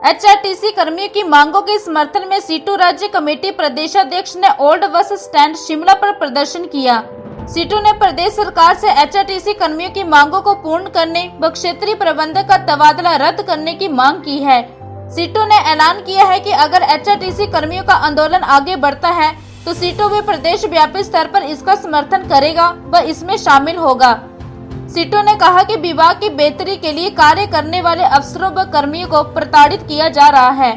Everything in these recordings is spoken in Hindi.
एचआरटीसी कर्मियों की मांगों के समर्थन में सीटू राज्य कमेटी प्रदेशाध्यक्ष ने ओल्ड बस स्टैंड शिमला पर प्रदर्शन किया। सीटू ने प्रदेश सरकार से एचआरटीसी कर्मियों की मांगों को पूर्ण करने व क्षेत्रीय प्रबंधक का तबादला रद्द करने की मांग की है। सीटू ने ऐलान किया है कि अगर एचआरटीसी कर्मियों का आंदोलन आगे बढ़ता है तो सीटू भी प्रदेश व्यापी स्तर पर इसका समर्थन करेगा व इसमें शामिल होगा। सीटू ने कहा कि विभाग की बेहतरी के लिए कार्य करने वाले अफसरों व कर्मियों को प्रताड़ित किया जा रहा है।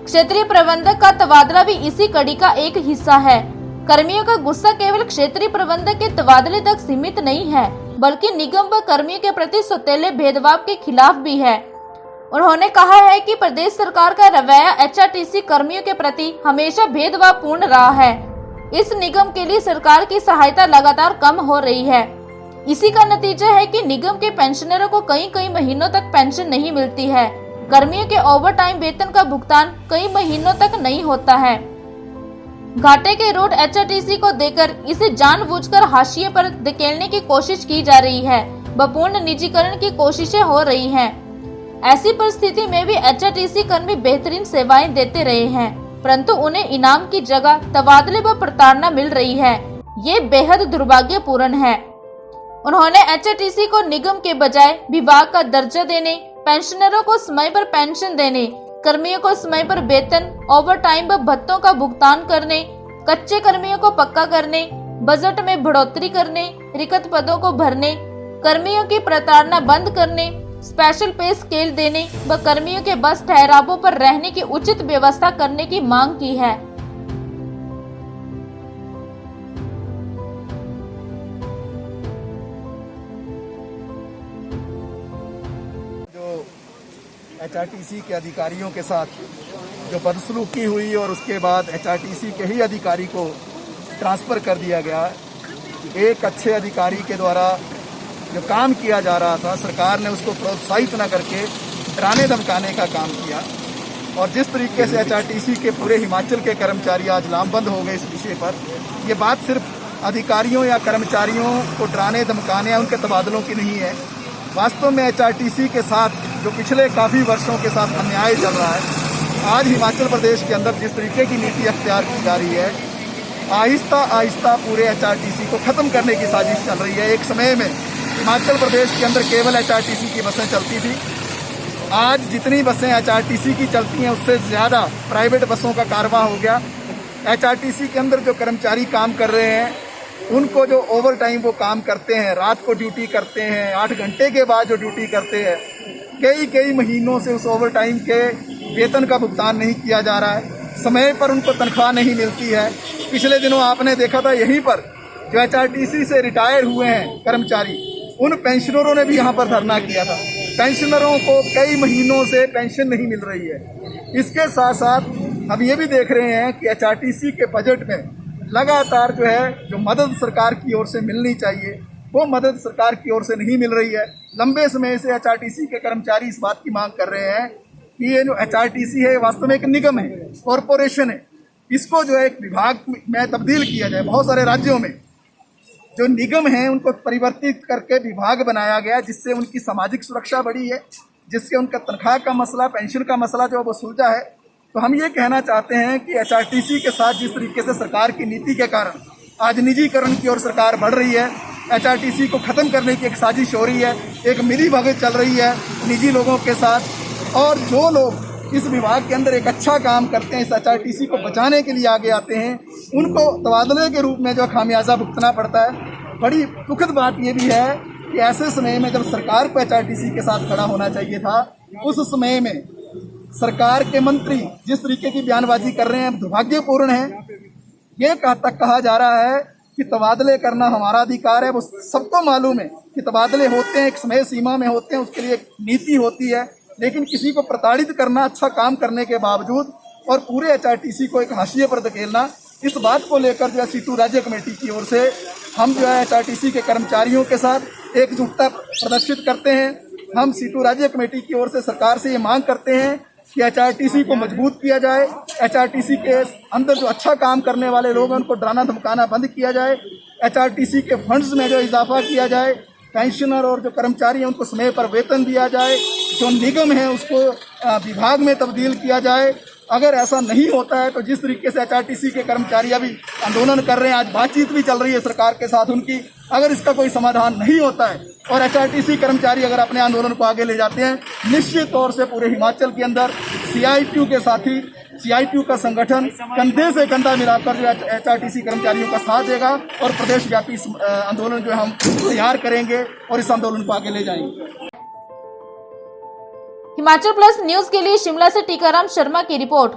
क्षेत्रीय प्रबंधक का तबादला भी इसी कड़ी का एक हिस्सा है। कर्मियों का गुस्सा केवल क्षेत्रीय प्रबंधक के तबादले तक सीमित नहीं है, बल्कि निगम व कर्मियों के प्रति सौतेले भेदभाव के खिलाफ भी है। उन्होंने कहा है कि प्रदेश सरकार का रवैया एचआरटीसी कर्मियों के प्रति हमेशा भेदभावपूर्ण रहा है। इस निगम के लिए सरकार की सहायता लगातार कम हो रही है। इसी का नतीजा है कि निगम के पेंशनरों को कई महीनों तक पेंशन नहीं मिलती है। कर्मियों के ओवर टाइम वेतन का भुगतान कई महीनों तक नहीं होता है। घाटे के रूट एचआरटीसी को देकर इसे जानबूझकर हाशिए पर धकेलने की कोशिश की जा रही है व पूर्ण निजीकरण की कोशिशें हो रही हैं। ऐसी परिस्थिति में भी एचआरटीसी कर्मी बेहतरीन सेवाएं देते रहे हैं, परंतु उन्हें इनाम की जगह तबादले व प्रताड़ना मिल रही है। ये बेहद दुर्भाग्यपूर्ण है। उन्होंने एचआरटीसी को निगम के बजाय विभाग का दर्जा देने, पेंशनरों को समय पर पेंशन देने, कर्मियों को समय पर वेतन, ओवर टाइम व भत्तों का भुगतान करने, कच्चे कर्मियों को पक्का करने, बजट में बढ़ोतरी करने, रिक्त पदों को भरने, कर्मियों की प्रताड़ना बंद करने, स्पेशल पे स्केल देने व कर्मियों के बस ठहरावों पर रहने की उचित व्यवस्था करने की मांग की है। एचआरटीसी के अधिकारियों के साथ जो बदसलूकी हुई और उसके बाद एचआरटीसी के ही अधिकारी को ट्रांसफ़र कर दिया गया। एक अच्छे अधिकारी के द्वारा जो काम किया जा रहा था, सरकार ने उसको प्रोत्साहित न करके डराने धमकाने का काम किया। और जिस तरीके से एचआरटीसी के पूरे हिमाचल के कर्मचारी आज लामबंद हो गए इस विषय पर, ये बात सिर्फ अधिकारियों या कर्मचारियों को डराने धमकाने या उनके तबादलों की नहीं है। वास्तव में एचआरटीसी के साथ जो पिछले काफ़ी वर्षों के साथ अन्याय चल रहा है, आज हिमाचल प्रदेश के अंदर जिस तरीके की नीति अख्तियार की जा रही है, आहिस्ता आहिस्ता पूरे एचआरटीसी को ख़त्म करने की साजिश चल रही है। एक समय में हिमाचल प्रदेश के अंदर केवल एचआरटीसी की बसें चलती थी। आज जितनी बसें एचआरटीसी की चलती हैं उससे ज़्यादा प्राइवेट बसों का कारवां हो गया। एचआरटीसी के अंदर जो कर्मचारी काम कर रहे हैं, उनको जो ओवर टाइम वो काम करते हैं, रात को ड्यूटी करते हैं, 8 घंटे के बाद जो ड्यूटी करते हैं, कई महीनों से उस ओवर टाइम के वेतन का भुगतान नहीं किया जा रहा है। समय पर उनको तनख्वाह नहीं मिलती है। पिछले दिनों आपने देखा था यहीं पर जो एचआरटीसी से रिटायर हुए हैं कर्मचारी, उन पेंशनरों ने भी यहाँ पर धरना किया था। पेंशनरों को कई महीनों से पेंशन नहीं मिल रही है। इसके साथ साथ हम ये भी देख रहे हैं कि एचआरटीसी के बजट में लगातार जो मदद सरकार की ओर से मिलनी चाहिए, वो मदद सरकार की ओर से नहीं मिल रही है। लंबे समय से एचआरटीसी के कर्मचारी इस बात की मांग कर रहे हैं कि ये जो एचआरटीसी है वास्तव में एक निगम है, कॉरपोरेशन है। इसको एक विभाग में तब्दील किया जाए। बहुत सारे राज्यों में जो निगम हैं उनको परिवर्तित करके विभाग बनाया गया, जिससे उनकी सामाजिक सुरक्षा बढ़ी है, जिससे उनका तनख्वाह का मसला, पेंशन का मसला वो सुलझा है। तो हम ये कहना चाहते हैं कि एचआरटीसी के साथ जिस तरीके से सरकार की नीति के कारण आज निजीकरण की ओर सरकार बढ़ रही है, एचआरटीसी को ख़त्म करने की एक साजिश हो रही है, एक मिलीभगत चल रही है निजी लोगों के साथ। और जो लोग इस विभाग के अंदर एक अच्छा काम करते हैं, इस एचआरटीसी को बचाने के लिए आगे आते हैं, उनको तबादले के रूप में खामियाजा भुगतना पड़ता है। बड़ी दुखद बात ये भी है कि ऐसे समय में जब सरकार को एचआरटीसी के साथ खड़ा होना चाहिए था, उस समय में सरकार के मंत्री जिस तरीके की बयानबाजी कर रहे हैं दुर्भाग्यपूर्ण है। ये तक कहा जा रहा है कि तबादले करना हमारा अधिकार है। वो सबको मालूम है कि तबादले होते हैं, एक समय सीमा में होते हैं, उसके लिए एक नीति होती है। लेकिन किसी को प्रताड़ित करना, अच्छा काम करने के बावजूद, और पूरे एचआरटीसी को एक हाशिए पर धकेलना, इस बात को लेकर सीटू राज्य कमेटी की ओर से हम एचआरटीसी के कर्मचारियों के साथ एकजुटता प्रदर्शित करते हैं। हम सीटू राज्य कमेटी की ओर से सरकार से ये मांग करते हैं कि एचआरटीसी को मजबूत किया जाए। एचआरटीसी के अंदर जो अच्छा काम करने वाले लोग हैं उनको डराना धमकाना बंद किया जाए। एचआरटीसी के फंड्स में जो इजाफा किया जाए, पेंशनर और जो कर्मचारी हैं उनको समय पर वेतन दिया जाए। जो निगम है उसको विभाग में तब्दील किया जाए। अगर ऐसा नहीं होता है तो जिस तरीके से एचआरटीसी के कर्मचारी अभी आंदोलन कर रहे हैं, आज बातचीत भी चल रही है सरकार के साथ उनकी, अगर इसका कोई समाधान नहीं होता है और एचआरटीसी कर्मचारी अगर अपने आंदोलन को आगे ले जाते हैं, निश्चित तौर से पूरे हिमाचल के अंदर सीआईटीयू के साथी, सीआईटीयू का संगठन कंधे से कंधा मिलाकर जो एचआरटीसी कर्मचारियों का साथ देगा और प्रदेश व्यापी आंदोलन जो हम तैयार करेंगे और इस आंदोलन को आगे ले जाएंगे। हिमाचल प्लस न्यूज के लिए शिमला से टीकाराम शर्मा की रिपोर्ट।